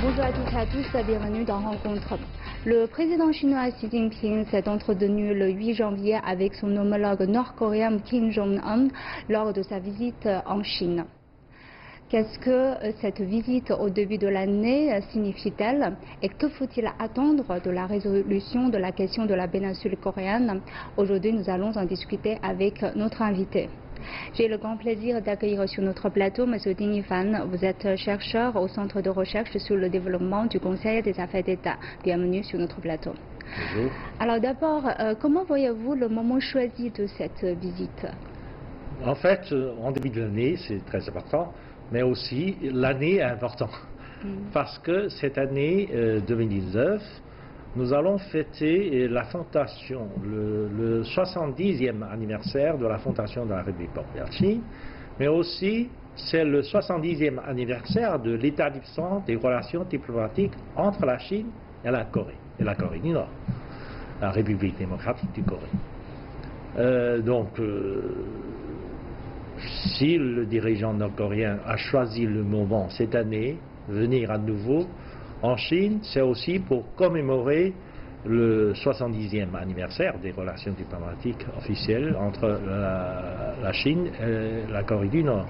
Bonjour à toutes et à tous, bienvenue dans Rencontre. Le président chinois Xi Jinping s'est entretenu le 8 janvier avec son homologue nord-coréen Kim Jong-un lors de sa visite en Chine. Qu'est-ce que cette visite au début de l'année signifie-t-elle et que faut-il attendre de la résolution de la question de la péninsule coréenne? Aujourd'hui, nous allons en discuter avec notre invité. J'ai le grand plaisir d'accueillir sur notre plateau M. Ding Yifan. Vous êtes chercheur au Centre de recherche sur le développement du Conseil des affaires d'État. Bienvenue sur notre plateau. Bonjour. Alors d'abord, comment voyez-vous le moment choisi de cette visite? En fait, en début de l'année, c'est très important, mais aussi l'année est importante. Parce que cette année 2019, nous allons fêter la fondation, le 70e anniversaire de la fondation de la République populaire de Chine, mais aussi c'est le 70e anniversaire de l'établissement des relations diplomatiques entre la Chine et la Corée du Nord, la République démocratique du Corée. Si le dirigeant nord-coréen a choisi le moment cette année, venir à nouveau en Chine, c'est aussi pour commémorer le 70e anniversaire des relations diplomatiques officielles entre la Chine et la Corée du Nord.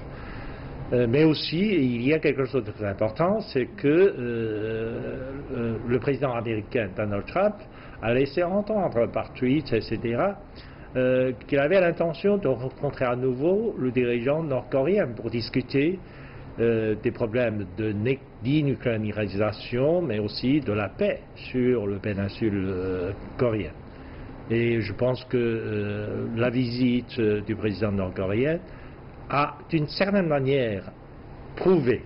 Mais aussi, il y a quelque chose de très important, c'est que le président américain Donald Trump a laissé entendre par tweet, etc., qu'il avait l'intention de rencontrer à nouveau le dirigeant nord-coréen pour discuter des problèmes de dénucléarisation, mais aussi de la paix sur la péninsule coréenne. Et je pense que la visite du président nord-coréen a d'une certaine manière prouvé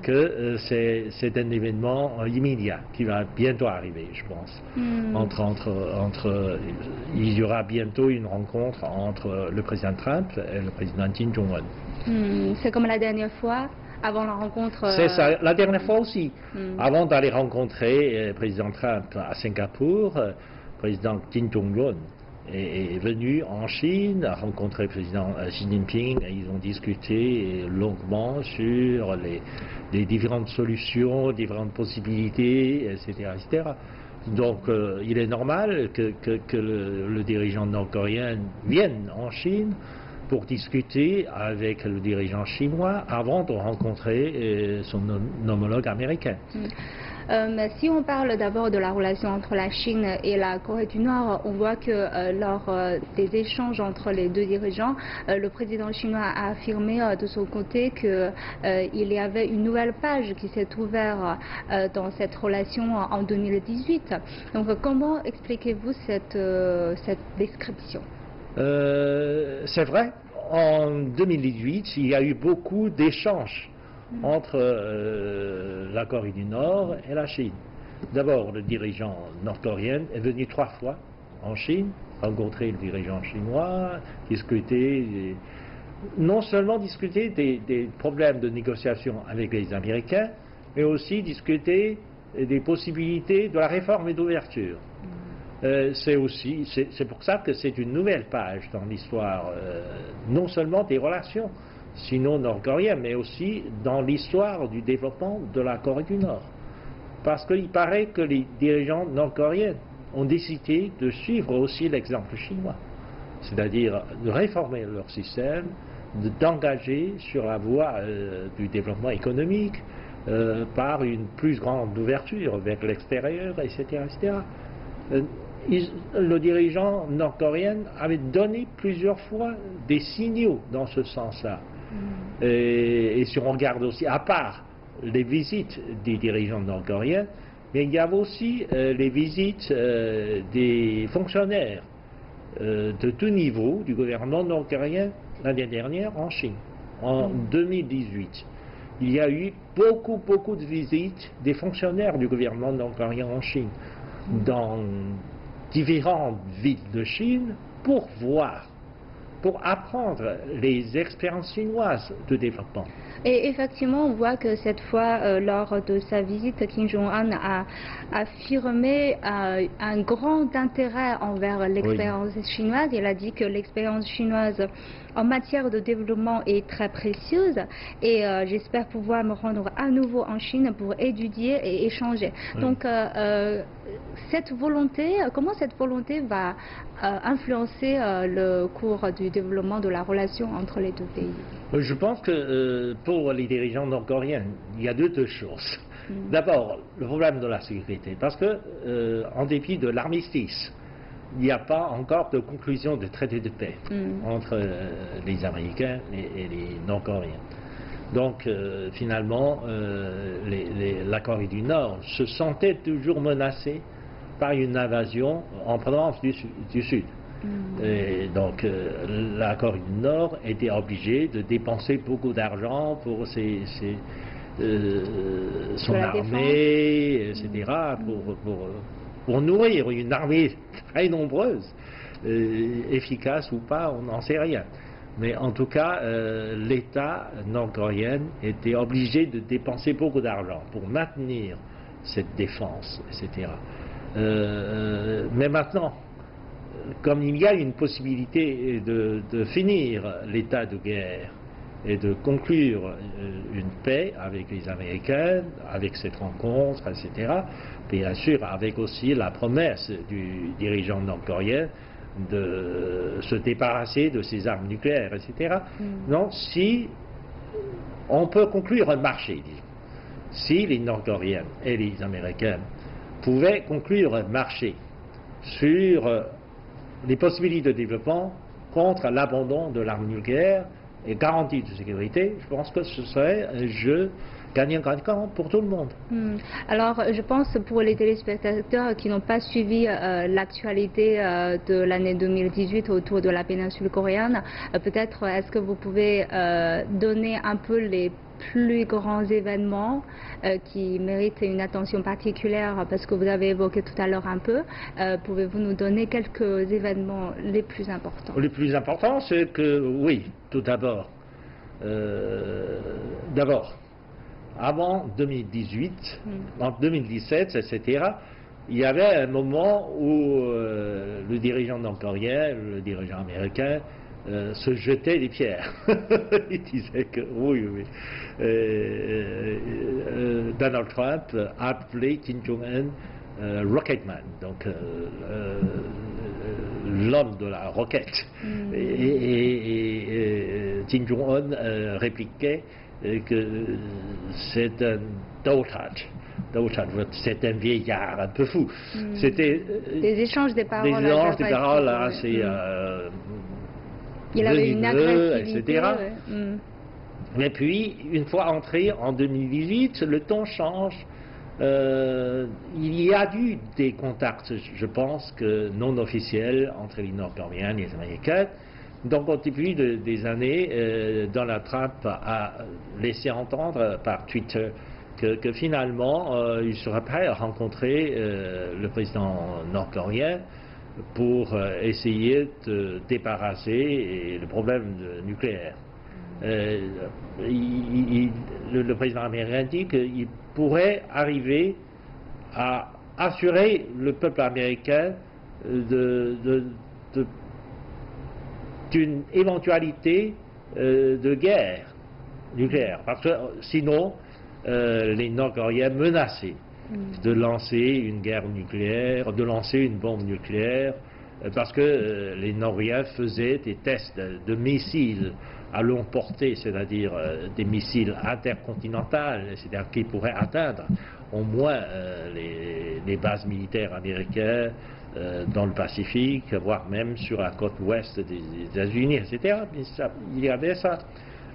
que c'est un événement immédiat qui va bientôt arriver, je pense. Il y aura bientôt une rencontre entre le président Trump et le président Kim Jong-un. C'est comme la dernière fois, avant la rencontre. C'est ça, la dernière fois aussi. Avant d'aller rencontrer le président Trump à Singapour, le président Kim Jong-un est venu en Chine, a rencontré le président Xi Jinping et ils ont discuté longuement sur les différentes solutions, différentes possibilités, etc. etc. Donc il est normal que le dirigeant nord-coréen vienne en Chine pour discuter avec le dirigeant chinois avant de rencontrer son homologue américain. Si on parle d'abord de la relation entre la Chine et la Corée du Nord, on voit que lors des échanges entre les deux dirigeants, le président chinois a affirmé de son côté qu'il y avait une nouvelle page qui s'est ouverte dans cette relation en 2018. Donc comment expliquez-vous cette description? C'est vrai, en 2018, il y a eu beaucoup d'échanges entre la Corée du Nord et la Chine. D'abord, le dirigeant nord-coréen est venu 3 fois en Chine, rencontrer le dirigeant chinois, discuter, non seulement discuter des problèmes de négociation avec les Américains, mais aussi discuter des possibilités de la réforme et d'ouverture. C'est pour ça que c'est une nouvelle page dans l'histoire, non seulement des relations sino-nord-coréennes, mais aussi dans l'histoire du développement de la Corée du Nord. Parce qu'il paraît que les dirigeants nord-coréens ont décidé de suivre aussi l'exemple chinois, c'est-à-dire de réformer leur système, d'engager sur la voie du développement économique par une plus grande ouverture vers l'extérieur, etc., etc. Le dirigeant nord-coréen avait donné plusieurs fois des signaux dans ce sens-là. Et si on regarde aussi, à part les visites des dirigeants nord-coréens, mais il y avait aussi les visites des fonctionnaires de tout niveau du gouvernement nord-coréen l'année dernière en Chine, en 2018. Il y a eu beaucoup de visites des fonctionnaires du gouvernement nord-coréen en Chine, dans différentes villes de Chine, pour voir pour apprendre les expériences chinoises de développement. Et effectivement, on voit que cette fois, lors de sa visite, Kim Jong-un a affirmé un grand intérêt envers l'expérience chinoise. Il a dit que l'expérience chinoise en matière de développement est très précieuse et j'espère pouvoir me rendre à nouveau en Chine pour étudier et échanger. Donc, cette volonté, comment cette volonté va influencer le cours du développement de la relation entre les deux pays? Je pense que pour les dirigeants nord-coréens, il y a deux choses. D'abord, le problème de la sécurité, parce que en dépit de l'armistice, il n'y a pas encore de conclusion de traité de paix entre les Américains et les Nord-Coréens. Donc finalement, la Corée du Nord se sentait toujours menacée par une invasion en provenance du Sud. Et donc la Corée du Nord était obligée de dépenser beaucoup d'argent pour son armée, etc., pour nourrir une armée très nombreuse, efficace ou pas, on n'en sait rien. Mais en tout cas, l'État nord-coréen était obligé de dépenser beaucoup d'argent pour maintenir cette défense, etc. Mais maintenant, comme il y a une possibilité de finir l'état de guerre et de conclure une paix avec les Américains, avec cette rencontre, etc., bien sûr avec aussi la promesse du dirigeant nord-coréen de se débarrasser de ses armes nucléaires, etc. Donc, si on peut conclure un marché, disons, si les Nord-Coréens et les Américains pouvaient conclure un marché sur les possibilités de développement contre l'abandon de l'arme nucléaire et garantie de sécurité, je pense que ce serait un jeu gagnant-gagnant pour tout le monde. Alors, je pense pour les téléspectateurs qui n'ont pas suivi l'actualité de l'année 2018 autour de la péninsule coréenne, peut-être est-ce que vous pouvez donner un peu les plus grands événements qui méritent une attention particulière, parce que vous avez évoqué tout à l'heure un peu. Pouvez-vous nous donner quelques événements les plus importants? Les plus importants, c'est que, oui, tout d'abord, avant 2018, en 2017, etc., il y avait un moment où le dirigeant nord-coréen, le dirigeant américain, se jetait des pierres. Il disait que, oui, Donald Trump a appelé Kim Jong-un Rocketman, donc l'homme de la roquette. Et Kim Jong-un répliquait que c'est un dotard, c'est un vieillard un peu fou. C'était des échanges de paroles. Des échanges de paroles assez il avait une agressivité, etc. Mais puis, une fois entré en 2018, le ton change. Il y a eu des contacts, je pense, que non officiels entre les Nord-Coréens et les Américains. Donc, au début des années, Donald Trump a laissé entendre par Twitter que finalement, il serait prêt à rencontrer le président nord-coréen pour essayer de débarrasser le problème nucléaire. Le président américain dit qu'il pourrait arriver à assurer le peuple américain d'une éventualité de guerre nucléaire, parce que sinon les Nord-Coréens menaçaient de lancer une guerre nucléaire, de lancer une bombe nucléaire, parce que les Nord-Coréens faisaient des tests de missiles à longue portée, c'est-à-dire des missiles intercontinentaux, c'est-à-dire qui pourraient atteindre au moins les bases militaires américaines dans le Pacifique, voire même sur la côte ouest des États-Unis, etc. Il y avait ça.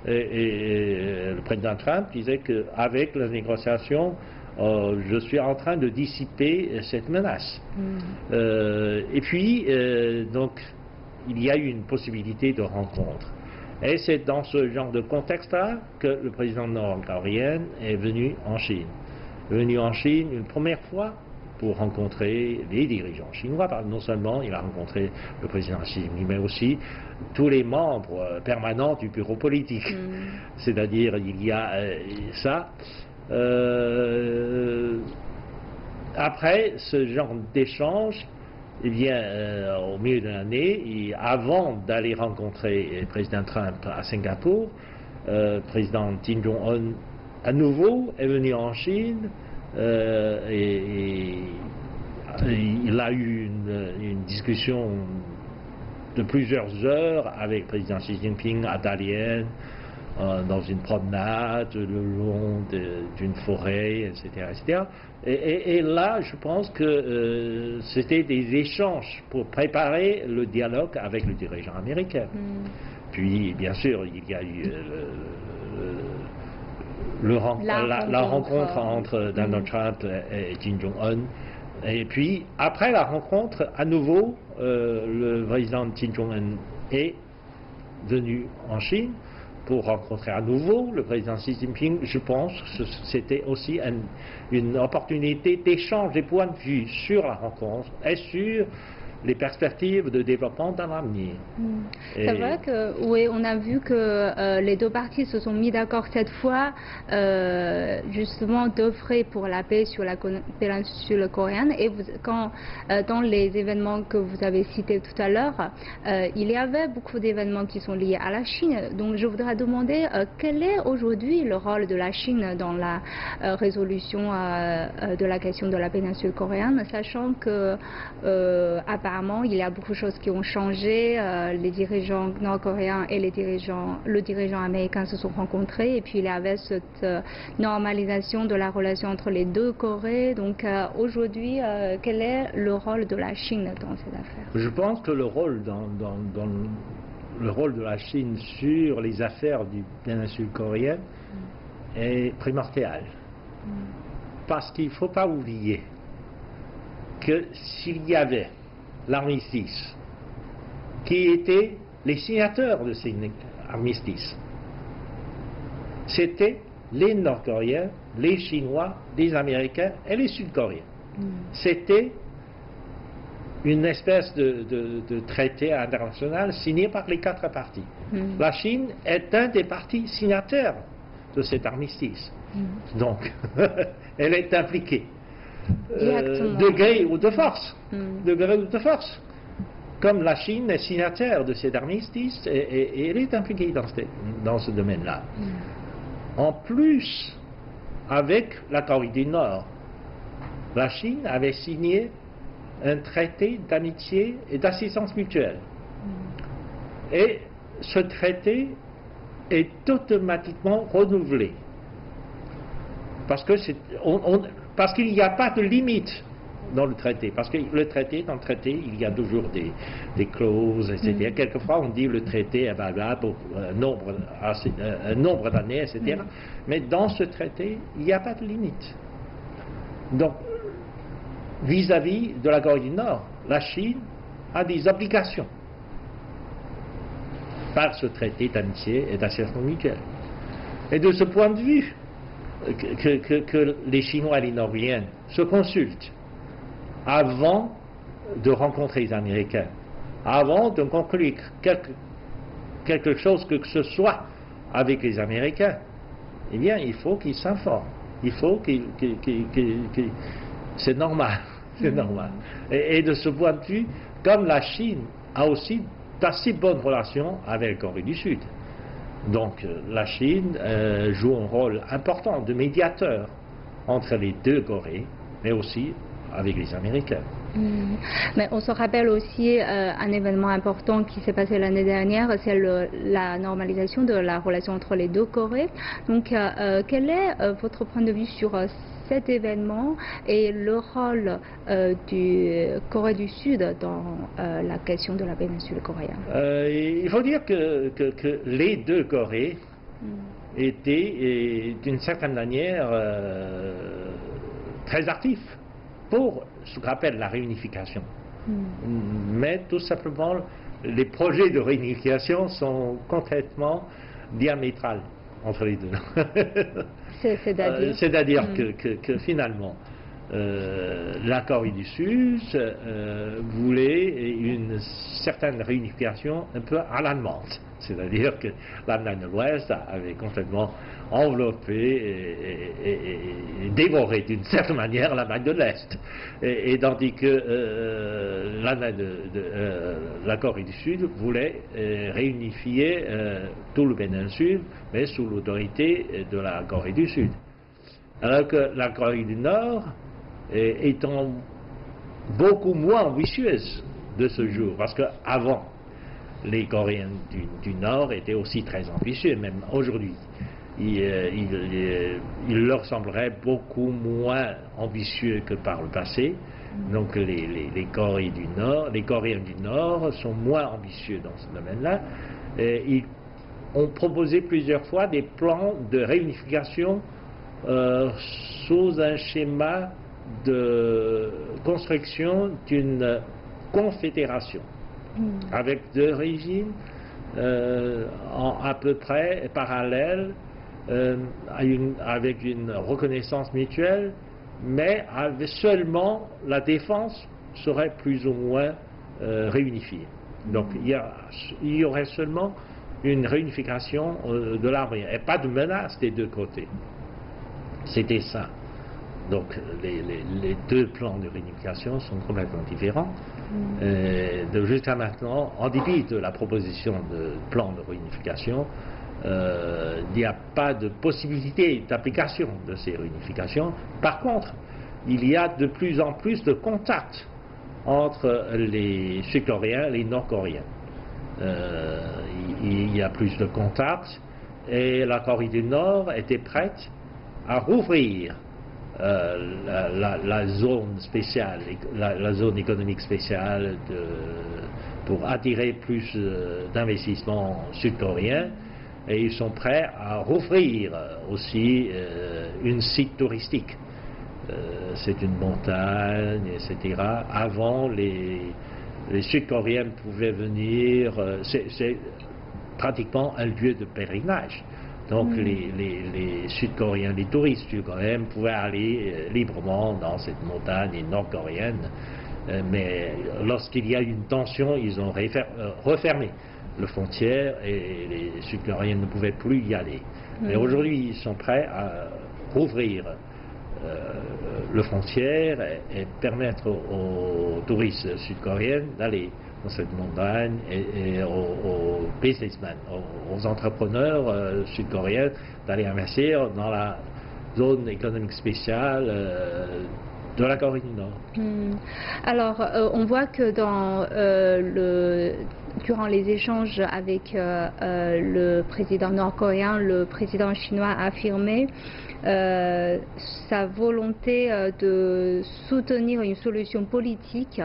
Et le président Trump disait qu'avec la négociation, je suis en train de dissiper cette menace. Et puis, donc, il y a eu une possibilité de rencontre. Et c'est dans ce genre de contexte-là que le président nord-coréen est venu en Chine. Venu en Chine une première fois pour rencontrer les dirigeants chinois. Non seulement il a rencontré le président Xi Jinping, mais aussi tous les membres permanents du bureau politique. C'est-à-dire, il y a ça. Après ce genre d'échange, eh bien, au milieu de l'année, avant d'aller rencontrer le président Trump à Singapour, le président Kim Jong-un à nouveau est venu en Chine et il a eu une discussion de plusieurs heures avec le président Xi Jinping à Dalian, dans une promenade le long d'une forêt, etc. etc. Et là, je pense que c'était des échanges pour préparer le dialogue avec le dirigeant américain. Puis, bien sûr, il y a eu la rencontre entre Donald Trump et Kim Jong-un. Et puis, après la rencontre, à nouveau, le président Kim Jong-un est venu en Chine pour rencontrer à nouveau le président Xi Jinping. Je pense que c'était aussi une opportunité d'échange des points de vue sur la rencontre et sur les perspectives de développement dans l'avenir. C'est vrai que, oui, on a vu que les deux parties se sont mis d'accord cette fois, justement, d'œuvrer pour la paix sur la péninsule coréenne. Et dans les événements que vous avez cités tout à l'heure, il y avait beaucoup d'événements qui sont liés à la Chine. Donc, je voudrais demander quel est aujourd'hui le rôle de la Chine dans la résolution de la question de la péninsule coréenne, sachant que, apparemment, il y a beaucoup de choses qui ont changé. Les dirigeants nord-coréens et le dirigeant américain se sont rencontrés, et puis il y avait cette normalisation de la relation entre les deux Corées. Donc aujourd'hui, quel est le rôle de la Chine dans cette affaire? Je pense que le rôle le rôle de la Chine sur les affaires du péninsule coréenne est primordial. Parce qu'il ne faut pas oublier que s'il y avait l'armistice, qui étaient les signataires de cet armistice, c'était les Nord-Coréens, les Chinois, les Américains et les Sud-Coréens. C'était une espèce de traité international signé par les quatre parties. La Chine est un des parties signataires de cet armistice. Donc, elle est impliquée. De gré ou de force. De gré ou de force. Comme la Chine est signataire de cet armistice, et elle est impliquée dans ce domaine-là. En plus, avec la Corée du Nord, la Chine avait signé un traité d'amitié et d'assistance mutuelle. Et ce traité est automatiquement renouvelé. Parce qu'il n'y a pas de limite dans le traité. Parce que dans le traité, il y a toujours des clauses, etc. Quelquefois, on dit le traité est valable pour un nombre d'années, etc. Mais dans ce traité, il n'y a pas de limite. Donc, vis-à-vis de la Corée du Nord, la Chine a des obligations par ce traité d'amitié et d'assistance mutuelle. Et de ce point de vue, que les Chinois et les Nord-Coréens se consultent avant de rencontrer les Américains, avant de conclure quelque chose que ce soit avec les Américains, eh bien, il faut qu'ils s'informent. Il faut c'est normal. C'est normal. Et de ce point de vue, comme la Chine a aussi d'assez bonnes relations avec la Corée du Sud. Donc la Chine joue un rôle important de médiateur entre les deux Corées, mais aussi avec les Américains. Mais on se rappelle aussi un événement important qui s'est passé l'année dernière, c'est la normalisation de la relation entre les deux Corées. Donc quel est votre point de vue sur cet événement et le rôle du Corée du Sud dans la question de la péninsule coréenne? Il faut dire que les deux Corées étaient d'une certaine manière très actifs pour ce qu'on appelle la réunification. Mais tout simplement, les projets de réunification sont complètement diamétrales entre les deux. C'est-à-dire que finalement, la Corée du Sud voulait une certaine réunification un peu à l'allemande. C'est-à-dire que l'Allemagne de l'Ouest avait complètement enveloppé et dévoré d'une certaine manière l'Allemagne de l'Est. Et tandis que la Corée du Sud voulait réunifier tout le péninsule, mais sous l'autorité de la Corée du Sud. Alors que la Corée du Nord, étant beaucoup moins ambitieuse de ce jour, parce qu'avant, les Coréens du Nord étaient aussi très ambitieux, même aujourd'hui. Il leur semblerait beaucoup moins ambitieux que par le passé. Donc les Coréens du Nord sont moins ambitieux dans ce domaine-là. Ils ont proposé plusieurs fois des plans de réunification sous un schéma de construction d'une confédération avec deux régimes à peu près parallèles, avec une reconnaissance mutuelle, mais avec seulement la défense serait plus ou moins réunifiée. Donc il y aurait seulement une réunification de l'armée et pas de menace des deux côtés. C'était ça. Donc les deux plans de réunification sont complètement différents. Jusqu'à maintenant, en dépit de la proposition de plan de réunification, il n'y a pas de possibilité d'application de ces réunifications. Par contre, il y a de plus en plus de contacts entre les Sud-Coréens et les Nord-Coréens. Il y a plus de contacts et la Corée du Nord était prête à rouvrir la zone spéciale, la zone économique spéciale pour attirer plus d'investissements sud-coréens, et ils sont prêts à rouvrir aussi une site touristique. C'est une montagne, etc. Avant, les Sud-Coréens pouvaient venir, c'est pratiquement un lieu de pèlerinage. Donc les Sud-Coréens, les touristes sud-coréens pouvaient aller librement dans cette montagne nord-coréenne, mais lorsqu'il y a une tension, ils ont refermé la frontière et les Sud-Coréens ne pouvaient plus y aller. Et aujourd'hui, ils sont prêts à rouvrir la frontière et permettre aux touristes sud-coréens d'aller dans cette montagne et aux businessmen, aux entrepreneurs sud-coréens d'aller investir dans la zone économique spéciale de la Corée du Nord. Alors, on voit que durant les échanges avec le président nord-coréen, le président chinois a affirmé sa volonté de soutenir une solution politique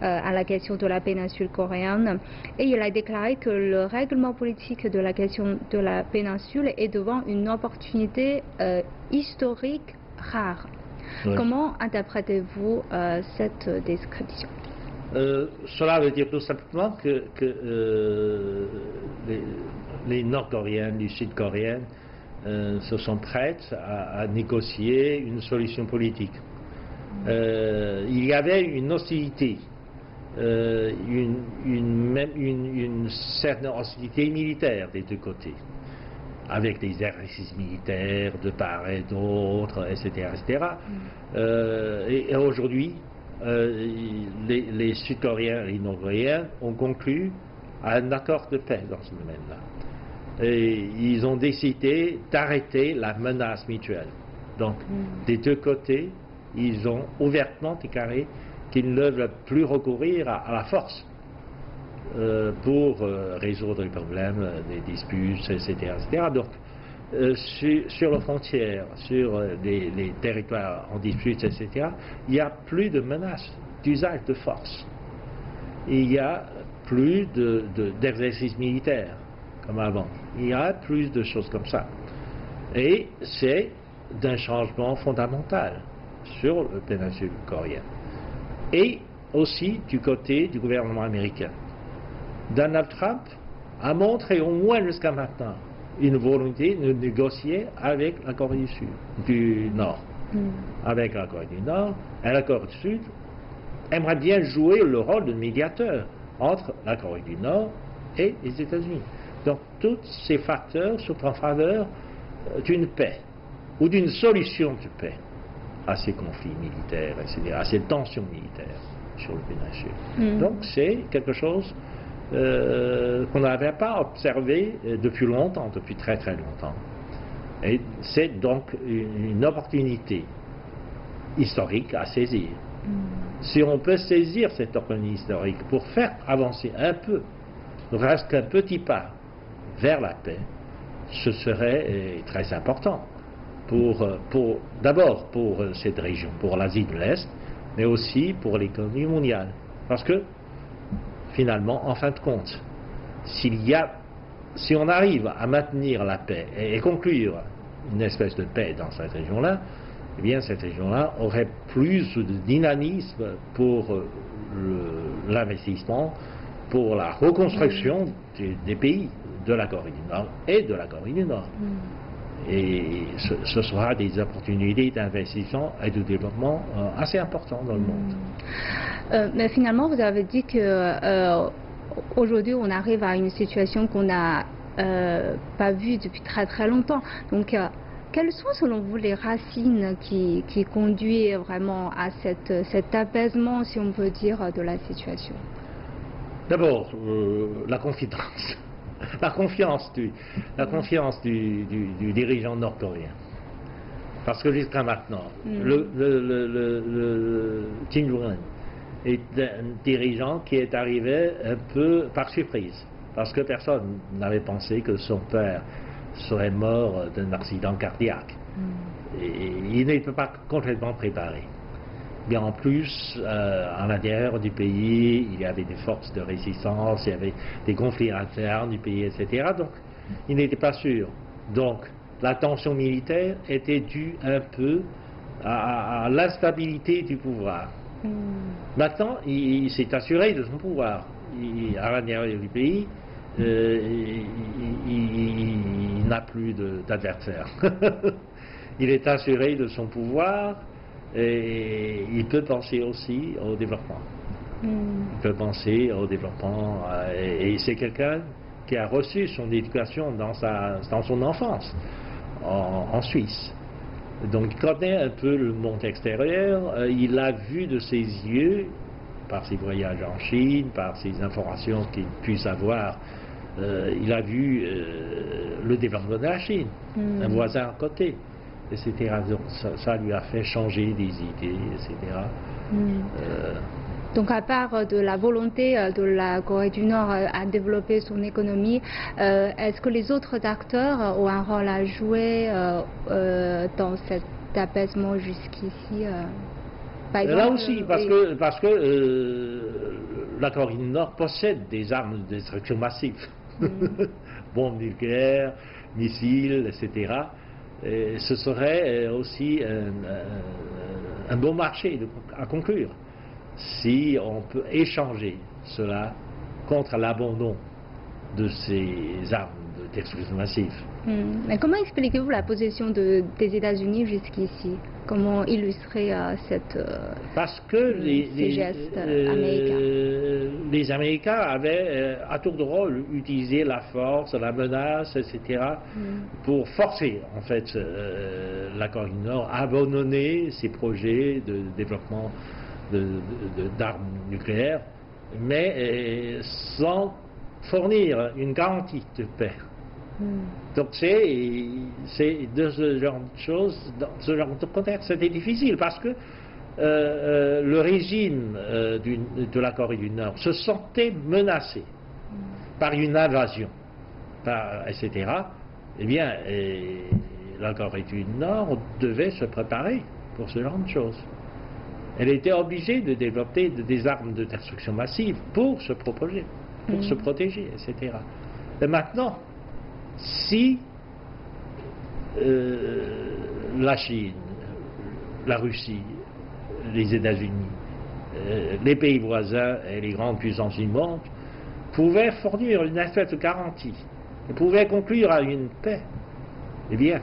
à la question de la péninsule coréenne, et il a déclaré que le règlement politique de la question de la péninsule est devant une opportunité historique rare. Oui. Comment interprétez-vous cette description? Cela veut dire tout simplement que les Nord-Coréens, les Sud-Coréens se sont prêts à négocier une solution politique. Il y avait une hostilité, une certaine hostilité militaire des deux côtés, avec des exercices militaires de part et d'autre, etc. Et aujourd'hui, les Sud-Coréens et les Nord-Coréens ont conclu un accord de paix dans ce domaine-là. Et ils ont décidé d'arrêter la menace mutuelle. Donc, des deux côtés, ils ont ouvertement déclaré qu'ils ne veulent plus recourir à la force pour résoudre les problèmes, des disputes, etc. Donc, sur les frontières, sur les territoires en dispute, etc., il n'y a plus de menaces d'usage de force. Il n'y a plus d'exercices militaires comme avant. Il y a plus de choses comme ça. Et c'est d'un changement fondamental sur le péninsule coréen. Et aussi du côté du gouvernement américain. Donald Trump a montré au moins jusqu'à maintenant une volonté de négocier avec la Corée du Nord. avec la Corée du Nord, et la Corée du Sud aimerait bien jouer le rôle de médiateur entre la Corée du Nord et les États-Unis. Donc tous ces facteurs sont en faveur d'une paix ou d'une solution de paix à ces conflits militaires, etc., à ces tensions militaires sur le péninsule. Donc c'est quelque chose qu'on n'avait pas observé depuis longtemps, depuis très très longtemps. Et c'est donc une opportunité historique à saisir. Si on peut saisir cette opportunité historique pour faire avancer un peu, ne reste qu'un petit pas vers la paix, ce serait très important. D'abord pour cette région, pour l'Asie de l'Est, mais aussi pour l'économie mondiale. Parce que, finalement, en fin de compte, si on arrive à maintenir la paix et conclure une espèce de paix dans cette région-là, eh bien cette région-là aurait plus de dynamisme pour l'investissement, pour la reconstruction des pays de la Corée du Nord et de la Corée du Nord. Et ce sera des opportunités d'investissement et de développement assez importantes dans le monde. Mais finalement, vous avez dit que aujourd'hui, on arrive à une situation qu'on n'a pas vue depuis très très longtemps. Donc, quelles sont selon vous les racines qui conduisent vraiment à cet apaisement, si on peut dire, de la situation? D'abord, la confidence. La confiance du dirigeant nord-coréen. Parce que jusqu'à maintenant, Kim Jong-un est un dirigeant qui est arrivé un peu par surprise. Parce que personne n'avait pensé que son père serait mort d'un accident cardiaque. Et il n'était pas complètement préparé. Bien en plus, à l'intérieur du pays, il y avait des forces de résistance, il y avait des conflits internes du pays, etc. Donc, il n'était pas sûr. Donc, la tension militaire était due un peu à l'instabilité du pouvoir. Maintenant, il s'est assuré de son pouvoir. À l'intérieur du pays, il n'a plus d'adversaire. Il est assuré de son pouvoir. Et il peut penser aussi au développement. Il peut penser au développement. Et c'est quelqu'un qui a reçu son éducation dans son enfance, en Suisse. Donc il connaît un peu le monde extérieur. Il a vu de ses yeux, par ses voyages en Chine, par ses informations qu'il puisse avoir, il a vu le développement de la Chine, un voisin à côté. Etc. Donc ça lui a fait changer des idées, etc. Donc à part de la volonté de la Corée du Nord à développer son économie, est-ce que les autres acteurs ont un rôle à jouer dans cet apaisement jusqu'ici là aussi, parce que la Corée du Nord possède des armes de destruction massive, bombes nucléaires, missiles, etc. Et ce serait aussi un bon marché à conclure si on peut échanger cela contre l'abandon de ces armes de destruction massive. Mais comment expliquez-vous la position des États-Unis jusqu'ici? Comment illustrer Parce que ces gestes américains? Les Américains avaient à tour de rôle utilisé la force, la menace, etc. pour forcer en fait la Corée du Nord à abandonner ses projets de développement d'armes nucléaires, mais sans fournir une garantie de paix. Donc c'est de ce genre de choses, dans ce genre de contexte, c'était difficile parce que le régime de la Corée du Nord se sentait menacé par une invasion, etc. Eh bien, la Corée du Nord devait se préparer pour ce genre de choses. Elle était obligée de développer des armes de destruction massive pour se protéger, etc. Et maintenant, si la Chine, la Russie, les États-Unis, les pays voisins et les grandes puissances du monde pouvaient fournir une espèce de garantie, pouvaient conclure à une paix, eh bien,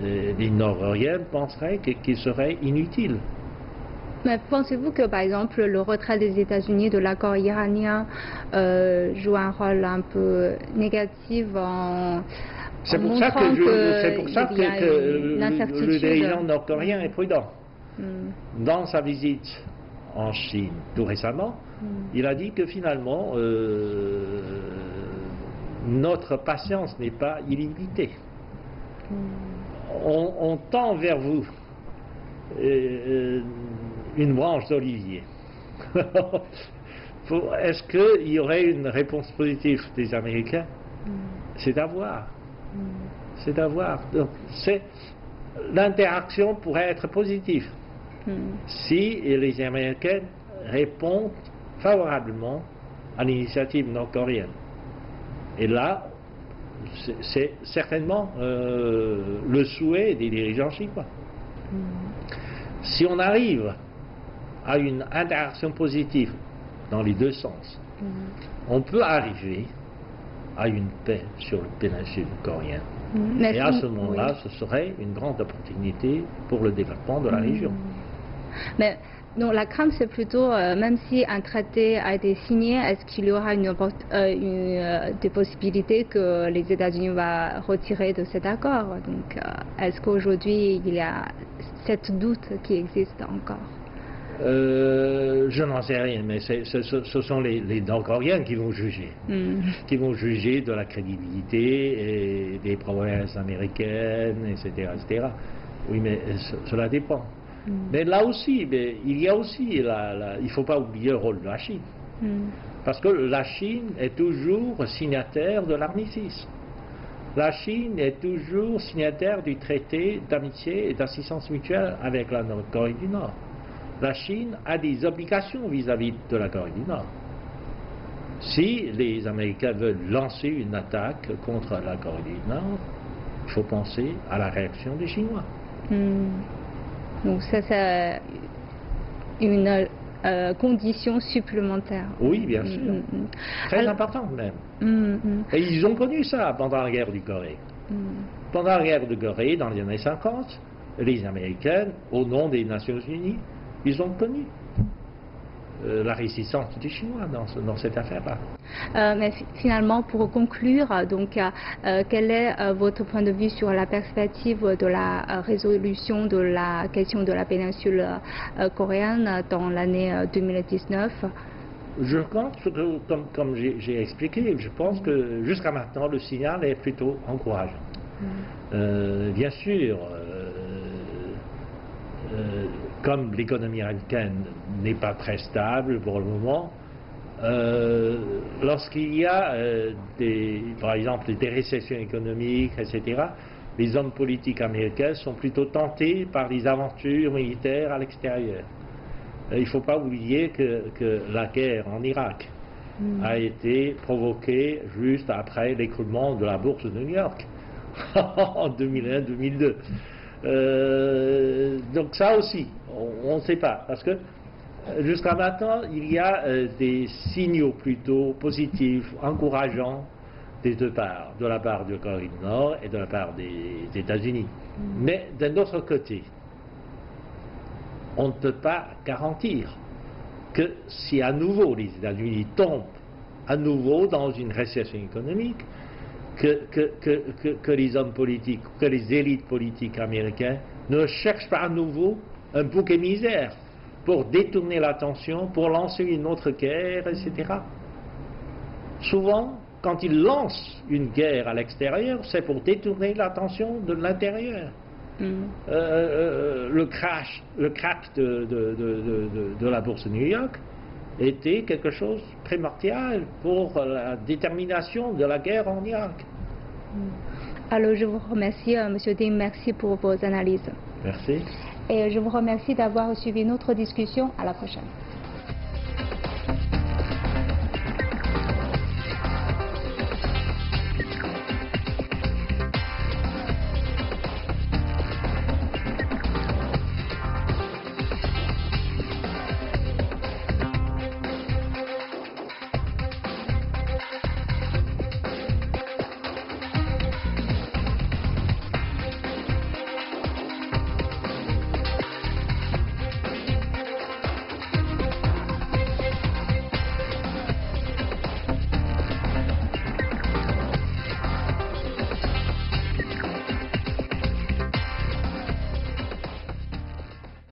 les Nord-Coréens penseraient qu'il serait inutile. Mais pensez-vous que, par exemple, le retrait des États-Unis de l'accord iranien joue un rôle un peu négatif en montrant qu'il y a une incertitude? Le dirigeant nord-coréen est prudent. Dans sa visite en Chine tout récemment, il a dit que finalement notre patience n'est pas illimitée. On tend vers vous une branche d'olivier. Est-ce qu'il y aurait une réponse positive des Américains? C'est à voir. C'est à voir. L'interaction pourrait être positive si les Américains répondent favorablement à l'initiative nord-coréenne. Et là, c'est certainement le souhait des dirigeants chinois. Si on arrive à une interaction positive dans les deux sens, on peut arriver à une paix sur le péninsule coréen. Et à ce moment-là, ce serait une grande opportunité pour le développement de la région. Mais donc, la crainte, c'est plutôt, même si un traité a été signé, est-ce qu'il y aura des possibilités que les États-Unis vont retirer de cet accord? Donc, est-ce qu'aujourd'hui, il y a cette doute qui existe encore? Je n'en sais rien, mais ce sont les Nord-Coréens qui vont juger. Qui vont juger de la crédibilité et des promesses américaines, etc., etc. Oui, mais cela dépend. Mais là aussi, il y a aussi, il ne faut pas oublier le rôle de la Chine. Parce que la Chine est toujours signataire de l'armistice. La Chine est toujours signataire du traité d'amitié et d'assistance mutuelle avec la Corée du Nord. La Chine a des obligations vis-à-vis de la Corée du Nord. Si les Américains veulent lancer une attaque contre la Corée du Nord, il faut penser à la réaction des Chinois. Donc ça, c'est une condition supplémentaire. Oui, bien sûr. Très importante même. Et ils ont connu ça pendant la guerre du Corée. Pendant la guerre de Corée, dans les années 50, les Américains, au nom des Nations Unies, ils ont connu la résistance des Chinois dans cette affaire-là. Mais finalement, pour conclure, donc, quel est votre point de vue sur la perspective de la résolution de la question de la péninsule coréenne dans l'année 2019? Je pense que, comme j'ai expliqué, je pense que jusqu'à maintenant, le signal est plutôt encourageant. Bien sûr, comme l'économie américaine n'est pas très stable pour le moment, lorsqu'il y a par exemple des récessions économiques, etc., les hommes politiques américains sont plutôt tentés par les aventures militaires à l'extérieur. Il ne faut pas oublier que la guerre en Irak a été provoquée juste après l'écroulement de la bourse de New York en 2001-2002. Donc ça aussi, on ne sait pas, parce que jusqu'à maintenant, il y a des signaux plutôt positifs, encourageants des deux parts, de la part de Corée du Nord et de la part des États-Unis. Mais d'un autre côté, on ne peut pas garantir que si à nouveau les États-Unis tombent à nouveau dans une récession économique, que les hommes politiques, que les élites politiques américaines ne cherchent pas à nouveau un bouc émissaire pour détourner l'attention, pour lancer une autre guerre, etc. Souvent, quand ils lancent une guerre à l'extérieur, c'est pour détourner l'attention de l'intérieur. Le crack de la bourse de New York était quelque chose de primordial pour la détermination de la guerre en Irak. Alors je vous remercie, Monsieur Ding, merci pour vos analyses. Merci. Et je vous remercie d'avoir suivi notre discussion. À la prochaine.